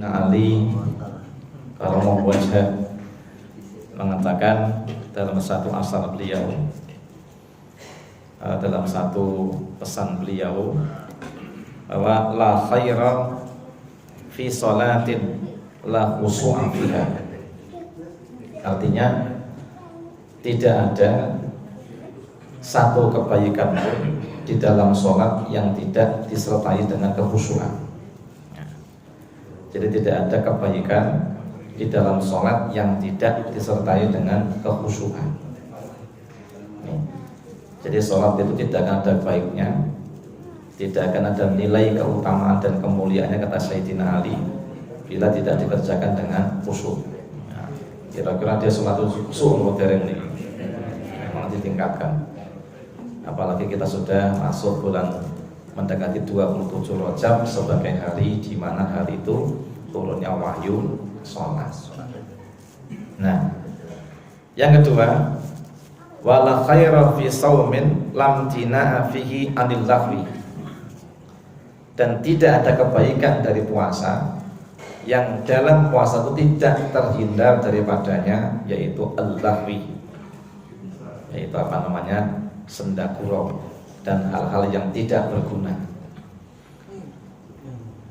Sayyidina Ali Karramallahu wajhah mengatakan dalam satu asar beliau, dalam satu pesan beliau, bahwa la khaira fi salatin la khusu'a fiha. Artinya tidak ada satu kebaikan pun di dalam sholat yang tidak disertai dengan kekhusyuan. Jadi tidak ada kebaikan di dalam sholat yang tidak disertai dengan kekhusyuan. Jadi sholat itu tidak akan ada baiknya, tidak akan ada nilai keutamaan dan kemuliaannya, kata Sayyidina Ali, bila tidak dikerjakan dengan khusyuk. Kira-kira dia sholat khusyuk modern ini memang ditingkatkan. Apalagi kita sudah masuk bulan mendekati 27 Rajab sebagai hari di mana hari itu turunnya wahyu sholat. Nah, yang kedua, wala khaira fi shaumin lam tina'a fihi anil lahwi. Dan tidak ada kebaikan dari puasa yang dalam puasa itu tidak terhindar daripadanya, yaitu al-lahwi, yaitu apa namanya, sendakuro dan hal-hal yang tidak berguna.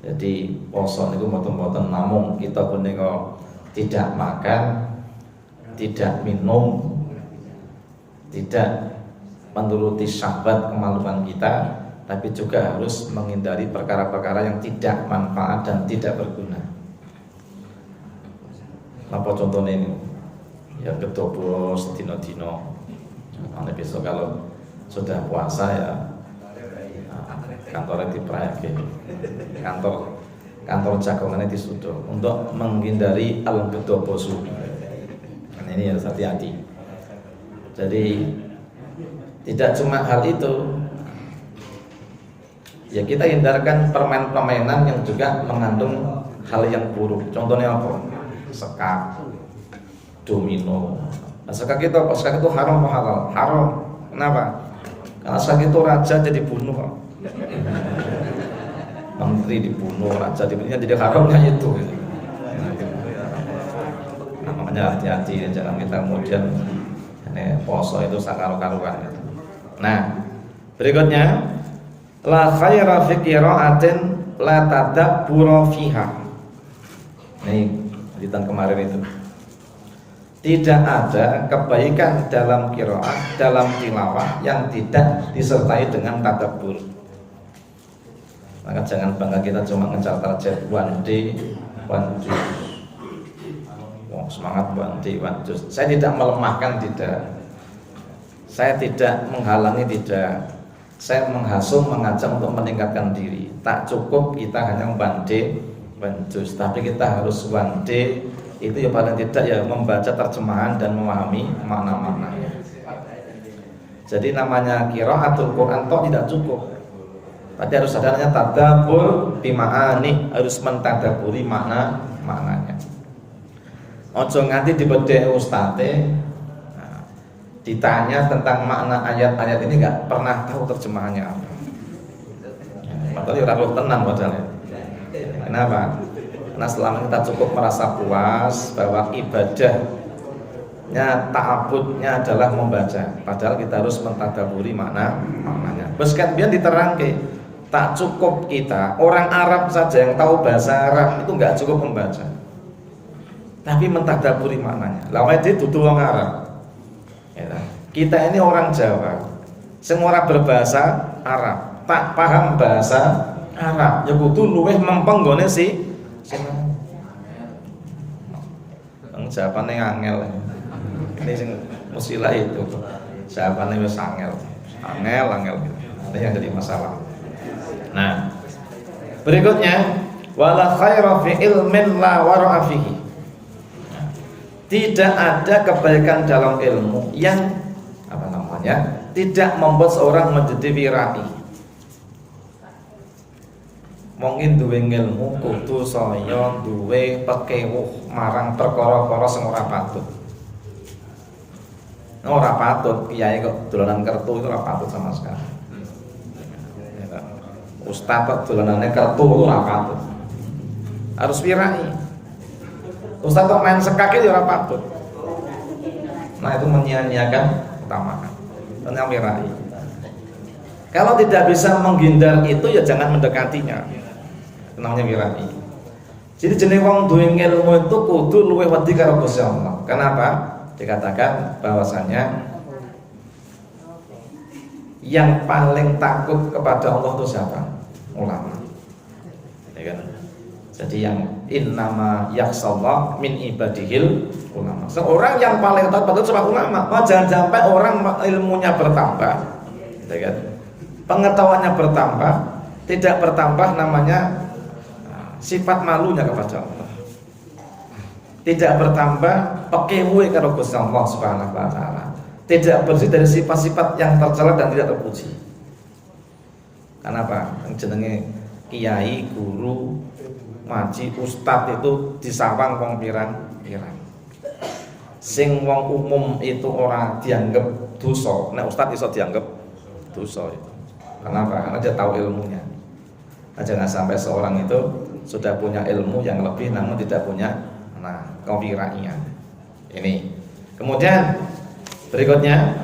Jadi poso itu mboten-mboten namung kita punika tidak makan, tidak minum, tidak menuruti syahwat kemaluan kita, tapi juga harus menghindari perkara-perkara yang tidak manfaat dan tidak berguna. Apa contohnya ini? Ya kedobo sedino-dino. Nanti besok kalau sudah puasa ya kantornya diperayake, kantor jagongannya disuduh untuk menghindari al-kedobosu. Ini harus hati-hati. Jadi tidak cuma hal itu, ya kita hindarkan permainan-permainan yang juga mengandung hal yang buruk. Contohnya apa? Sekak, domino. Nah, sekak itu apa? Sekak itu haram atau halal? Haram. Kenapa? Karena sekak itu raja jadi bunuh, menteri dibunuh, raja dibunuh, jadi haramnya itu. Nah, makanya hati-hati, jangan kita kemudian poso itu sakar-karuan. Nah, berikutnya, la khaira fi qira'atin la tadabbura fiha. Nih, di tahun kemarin itu. Tidak ada kebaikan dalam qiraat, dalam tilawah yang tidak disertai dengan tadabbur. Maka jangan bangga kita cuma ngejar target one day, one juice. Oh, semangat one day, one juice. Saya tidak melemahkan, tidak. Saya tidak menghalangi, tidak. Saya menghasung, mengajak untuk meningkatkan diri. Tak cukup kita hanya one day, one juice, tapi kita harus one day. Itu ya paling tidak ya membaca terjemahan dan memahami makna-maknanya. Jadi namanya qiraatul Quran toh tidak cukup. Tapi harus adanya tadabbur bima'ani, harus mentadaburi maknanya. Ojo nganti dibedhek ustate, ditanya tentang makna ayat-ayat ini nggak pernah tahu terjemahannya apa. Padahal ora tenang padahal. Kenapa? Karena selama kita cukup merasa puas bahwa ibadahnya, ta'abudnya adalah membaca, padahal kita harus mentadaburi maknanya. Beskan biar diterangke, tak cukup kita orang Arab saja yang tahu bahasa Arab itu nggak cukup membaca, tapi mentadaburi maknanya. Lawan itu dudu wong Arab. Kita ini orang Jawa, semua orang berbahasa Arab, tak paham bahasa Arab, ya kudu luweh mempeng gone si jawabannya angel. Ini sing musilah itu jawabannya wis angel gitu. Ini yang jadi masalah. Nah, berikutnya wala khaira fi ilmin la wara'a fihi. Tidak ada kebaikan dalam ilmu yang apa namanya tidak membuat seorang menjadi wirai. Mungkin duwe ilmu kudu saya duwe pekewuh marang perkara-perkara sing ora patut. Ora patut kiai kok dolanan kertu itu ora patut sama sekali. Ustaz kok dolanane kertu itu ora patut. harus wirai. Ustaz kok main sekak itu ora patut. Nah itu menyia-nyiakan utamakan. Tenang wirai. Kalau tidak bisa menghindar itu ya jangan mendekatinya. Namanya wirai. Jadi jeneng wong duwe ilmu itu kudu luwih wedi karo Gusti Allah. Kenapa? Dikatakan bahwasanya yang paling takut kepada Allah itu siapa? Ulama. Ya kan? Jadi yang innama yakhshallah min ibadihil ulama. Seorang yang paling takut sama ulama. Jangan sampai orang ilmunya bertambah, ya kan? Pengetahuannya bertambah, tidak bertambah namanya sifat malunya kepada Allah. Tidak bertambah pekewe karo Gusti Allah Subhanahu wa taala. Tidak bersih dari sifat-sifat yang tercela dan tidak terpuji. Kenapa? Yang jenenge kiai, guru, ngaji, ustadz itu disawang wong pirang-pirang. Sing wong umum itu orang dianggap dosa, nek ustadz iso dianggap dosa itu. Kenapa? Karena dia tahu ilmunya. Nah, jangan sampai seorang itu sudah punya ilmu yang lebih namun tidak punya kewiraian. Ini. Kemudian berikutnya,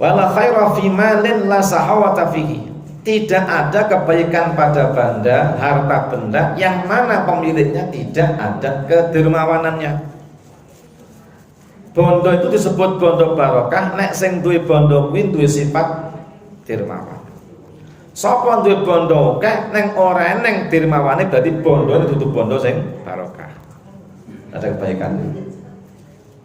wala khaira fi malin la sahawata fihi. Tidak ada kebaikan pada benda, harta benda yang mana pemiliknya tidak ada kedermawanannya. Bondo itu disebut bondo barokah, nek sing duwe bondo kuwi duwe sifat dermawan. Sapa duwe bondo akeh ning ora eneng dermawane berarti bondone dudu bondo sing barokah. Ada kebaikan.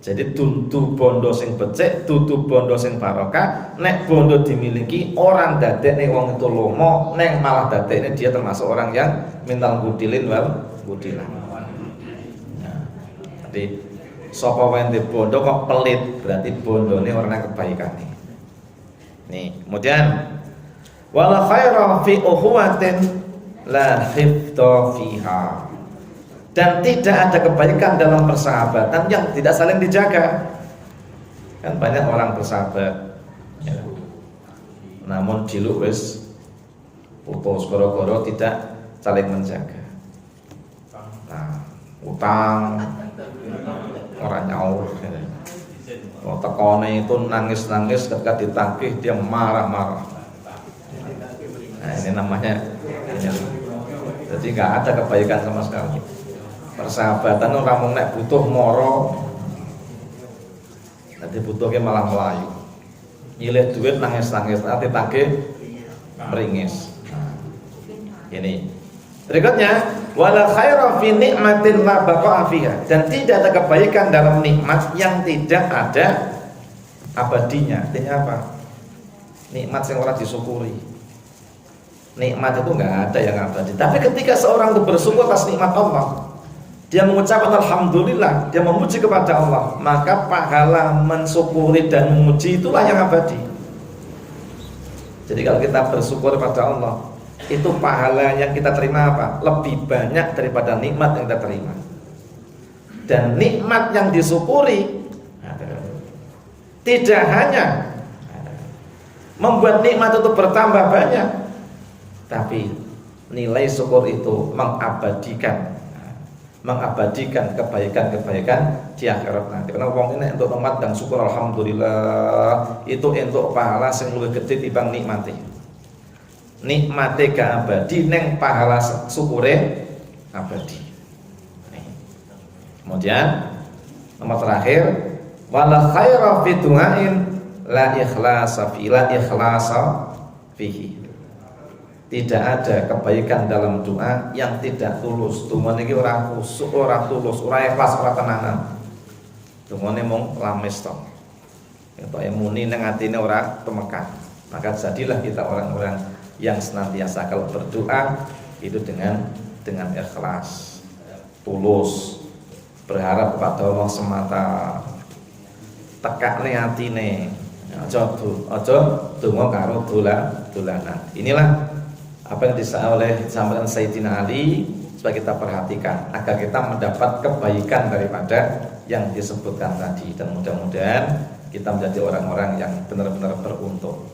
Jadi dudu bondo sing becik, dudu bondo sing barokah. Nek bondo dimiliki orang dadekne wong itu lomo, nek malah dadekne dia termasuk orang yang mintal budilin wal budilan. Nah, jadi sapa wae ndek bondo kok pelit, berarti bondone ora kebaikane. Nih, kemudian wala khaira fi ukhuwatin la hifdha fiha. Dan tidak ada kebaikan dalam persahabatan yang tidak saling dijaga. Kan banyak orang bersahabat ya. Namun diluk wis putus gara-gara tidak saling menjaga. Nah, utang orang nyaur ya. Oh, tekone itu nangis-nangis ketika ditagih dia marah-marah. Nah, ini namanya ya. Jadi nggak ada kebaikan sama sekali. Persahabatan orang mau nek butuh moro, nanti butuhnya malah melayu. Nyilih duit nangis-nangis, nanti tagih meringis. Nah, ini berikutnya, wala khaira fi nikmatin la baqa'a fiha. Dan tidak ada kebaikan dalam nikmat yang tidak ada abadinya. Artinya apa? Nikmat yang orang disyukuri. Nikmat itu enggak ada yang abadi. Tapi ketika seorang itu bersyukur atas nikmat Allah, dia mengucapkan alhamdulillah, dia memuji kepada Allah, maka pahala mensyukuri dan memuji itulah yang abadi. Jadi kalau kita bersyukur pada Allah, itu pahala yang kita terima apa? Lebih banyak daripada nikmat yang kita terima. Dan nikmat yang disyukuri tidak hanya membuat nikmat itu bertambah banyak, tapi nilai syukur itu mengabadikan kebaikan-kebaikan di akhirat nanti. Karena wong ini untuk nikmat dan syukur alhamdulillah itu untuk pahala sing luwih gedhe timbang nikmate. Nikmate gak abadi neng pahala syukure abadi. Kemudian nomor terakhir, wala khaira fi du'ain la ikhlasa fihi. Tidak ada kebaikan dalam doa yang tidak tulus. Doa ini orang khusyuk, orang tulus, orang ikhlas, orang tenanan. Doa ini mung lamis toh. Itu muni nang atine ora temekan. Maka jadilah kita orang-orang yang senantiasa kalau berdoa itu dengan ikhlas, tulus, berharap kepada Allah semata. Tekakne atine. Aja donga karo dolanan. Inilah apa yang disampaikan Sayyidina Ali supaya kita perhatikan agar kita mendapat kebaikan daripada yang disebutkan tadi, dan mudah-mudahan kita menjadi orang-orang yang benar-benar beruntung.